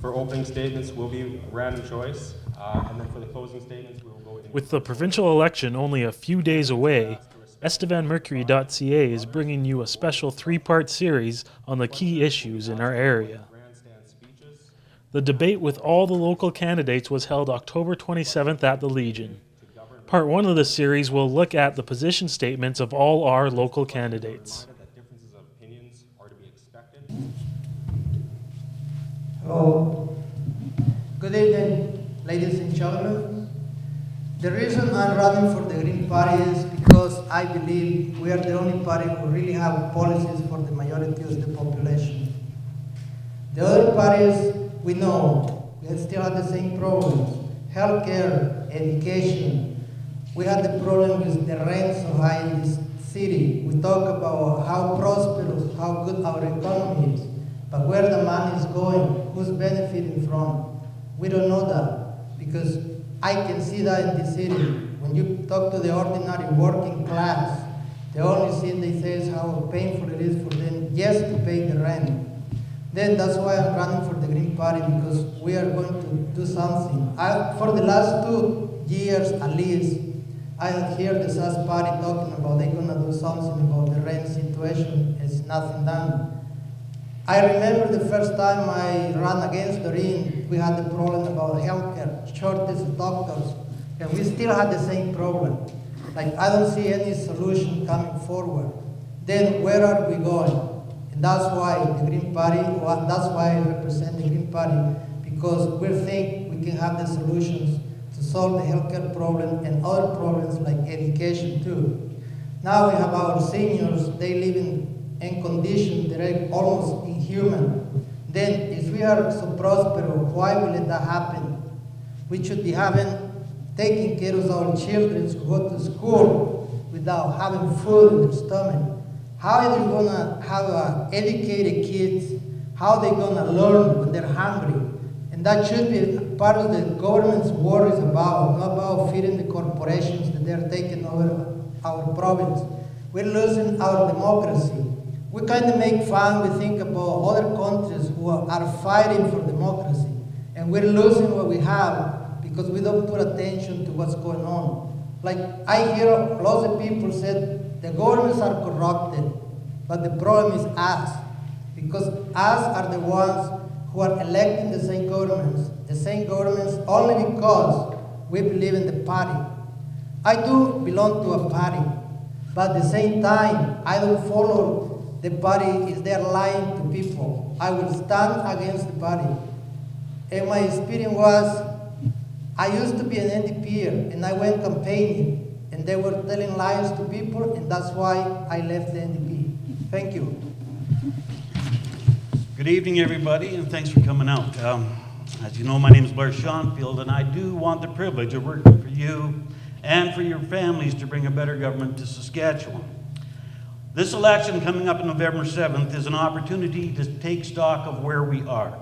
For opening statements will be random choice, and then for the closing statements we will go in. With the provincial election only a few days away, EstevanMercury.ca is bringing you a special three-part series on the key issues in our area. The debate with all the local candidates was held October 27th at the Legion. Part 1 of the series will look at the position statements of all our local candidates. Hello. Good evening, ladies and gentlemen. The reason I'm running for the Green Party is because I believe we are the only party who really have policies for the majority of the population. The other parties, we know, we still have the same problems. Healthcare, education. We had the problem with the rent so high in this city. We talk about how prosperous, how good our economy is. But where the money is going, who's benefiting from? We don't know that, because I can see that in the city. When you talk to the ordinary working class, the only thing they say is how painful it is for them just to pay the rent. Then that's why I'm running for the Green Party, because we are going to do something. For the last 2 years at least, I had heard the SAS Party talking about they're going to do something about the rent situation. It's nothing done. I remember the first time I ran against Doreen, we had the problem about healthcare, shortage of doctors, and we still had the same problem. Like, I don't see any solution coming forward. Then where are we going? And that's why the Green Party, that's why I represent the Green Party, because we think we can have the solutions to solve the healthcare problem and other problems like education too. Now we have our seniors, they live in conditions that are almost inhuman. Then if we are so prosperous, why will that happen? We should be taking care of our children who go to school without having food in their stomach. How are they going to have educated kids? How are they going to learn when they're hungry? And that should be part of the government's worries about, not about feeding the corporations that they're taking over our province. We're losing our democracy. We kind of make fun, we think about other countries who are fighting for democracy, and we're losing what we have because we don't put attention to what's going on. Like, I hear lots of people say the governments are corrupted, but the problem is us, because us are the ones who are electing the same governments only because we believe in the party. I do belong to a party, but at the same time, I don't follow the party is there lying to people. I will stand against the party. And my experience was, I used to be an NDPer, and I went campaigning, and they were telling lies to people, and that's why I left the NDP. Thank you. Good evening, everybody, and thanks for coming out. As you know, my name is Blair Schoenfield, and I do want the privilege of working for you and for your families to bring a better government to Saskatchewan. This election coming up on November 7th is an opportunity to take stock of where we are.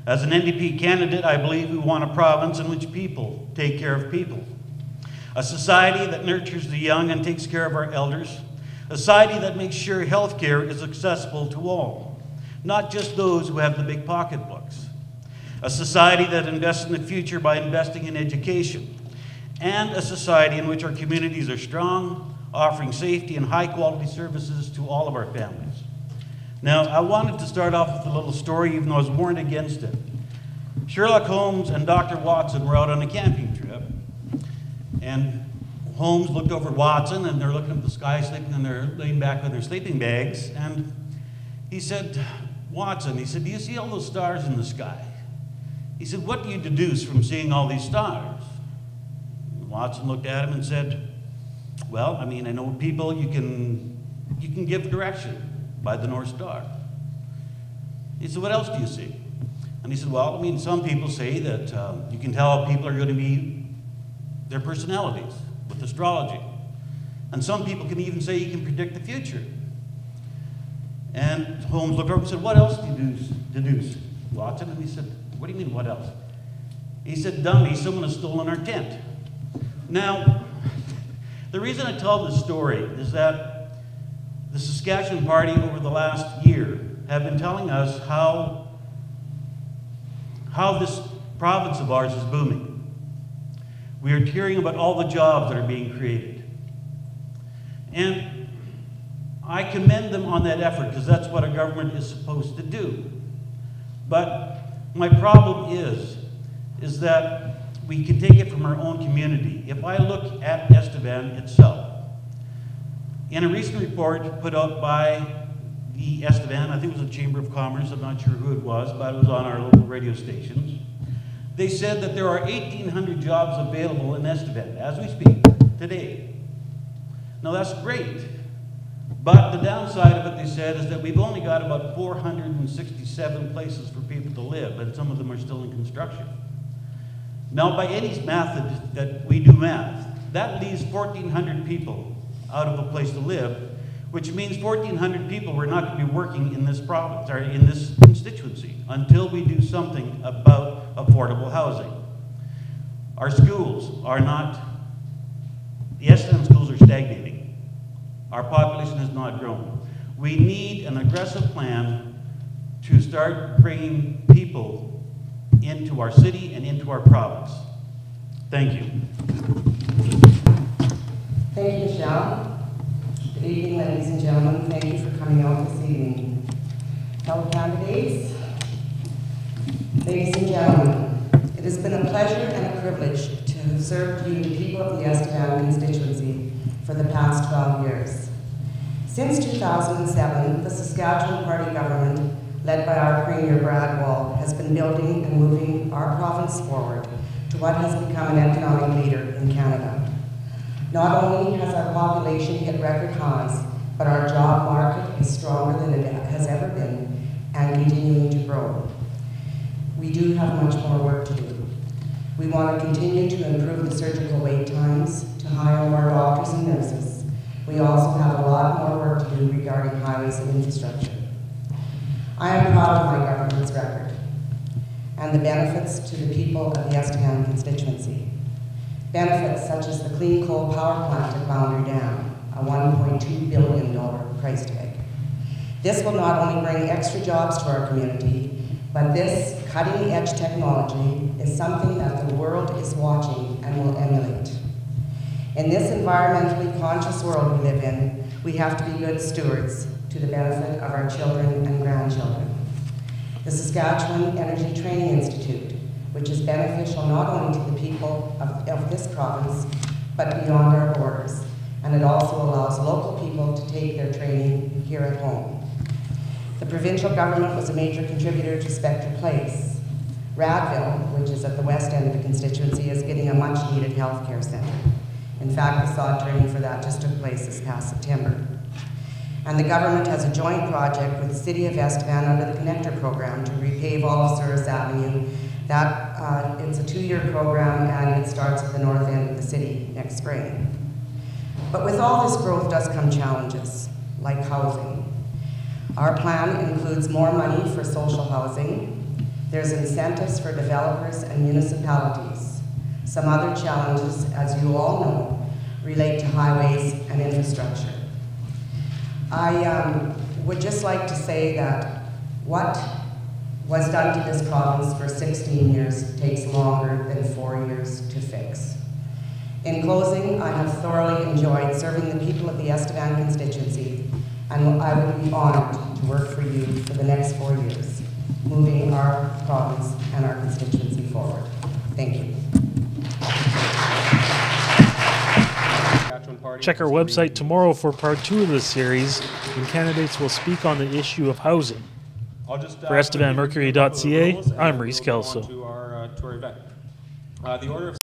As an NDP candidate, I believe we want a province in which people take care of people. A society that nurtures the young and takes care of our elders. A society that makes sure health care is accessible to all, not just those who have the big pocketbooks. A society that invests in the future by investing in education. And a society in which our communities are strong, offering safety and high-quality services to all of our families. Now, I wanted to start off with a little story, even though I was warned against it. Sherlock Holmes and Dr. Watson were out on a camping trip, and Holmes looked over at Watson, and they're looking at the sky, sleeping, and they're laying back on their sleeping bags, and he said, Watson, he said, do you see all those stars in the sky? He said, what do you deduce from seeing all these stars? And Watson looked at him and said, well, I mean, I know people, you can give direction by the North Star. He said, what else do you see? And he said, well, I mean, some people say that you can tell how people are going to be, their personalities with astrology. And some people can even say you can predict the future. And Holmes looked over and said, what else do you deduce, Watson? And he said, what do you mean, what else? He said, dummy, someone has stolen our tent. Now, the reason I tell this story is that the Saskatchewan Party over the last year have been telling us how how this province of ours is booming. We are hearing about all the jobs that are being created. And I commend them on that effort, because that's what a government is supposed to do. But my problem is that we can take it from our own community. If I look at Estevan itself, in a recent report put out by the Estevan, I think it was the Chamber of Commerce, I'm not sure who it was, but it was on our local radio stations, they said that there are 1,800 jobs available in Estevan as we speak today. Now that's great, but the downside of it, they said, is that we've only got about 467 places for people to live, and some of them are still in construction. Now, by any method that we do math, that leaves 1,400 people out of a place to live, which means 1,400 people were not going to be working in this province, or in this constituency, until we do something about affordable housing. Our schools are not, the Estevan schools are stagnating. Our population has not grown. We need an aggressive plan to start bringing people into our city and into our province. Thank you. Thank you, Michelle. Good evening, ladies and gentlemen. Thank you for coming out this evening. Fellow candidates, ladies and gentlemen, it has been a pleasure and a privilege to have served you, the people of the Estevan constituency, for the past 12 years. Since 2007, the Saskatchewan Party government, led by our Premier Brad Wall, has been building and moving our province forward to what has become an economic leader in Canada. Not only has our population hit record highs, but our job market is stronger than it has ever been and continuing to grow. We do have much more work to do. We want to continue to improve the surgical wait times, to hire more doctors and nurses. We also have a lot more work to do regarding highways and infrastructure. I am proud of my government's record and the benefits to the people of the Estevan constituency. Benefits such as the clean coal power plant at Boundary Dam, a $1.2 billion price tag. This will not only bring extra jobs to our community, but this cutting-edge technology is something that the world is watching and will emulate. In this environmentally conscious world we live in, we have to be good stewards to the benefit of our children and grandchildren. The Saskatchewan Energy Training Institute, which is beneficial not only to the people of this province, but beyond our borders. And it also allows local people to take their training here at home. The provincial government was a major contributor to Spectre Place. Radville, which is at the west end of the constituency, is getting a much-needed healthcare centre. In fact, the sod training for that just took place this past September. And the government has a joint project with the City of Estevan under the Connector Program to repave all of Souris Avenue. It's a 2-year program, and it starts at the north end of the city next spring. But with all this growth does come challenges, like housing. Our plan includes more money for social housing. There's incentives for developers and municipalities. Some other challenges, as you all know, relate to highways and infrastructure. I would just like to say that what was done to this province for 16 years takes longer than 4 years to fix. In closing, I have thoroughly enjoyed serving the people of the Estevan constituency, and I would be honored to work for you for the next 4 years, moving our province and our constituency forward. Thank you. Check our website tomorrow for part 2 of this series, when candidates will speak on the issue of housing. I'll just, For EstevanMercury.ca, I'm Reese Kelso. To our event. The order of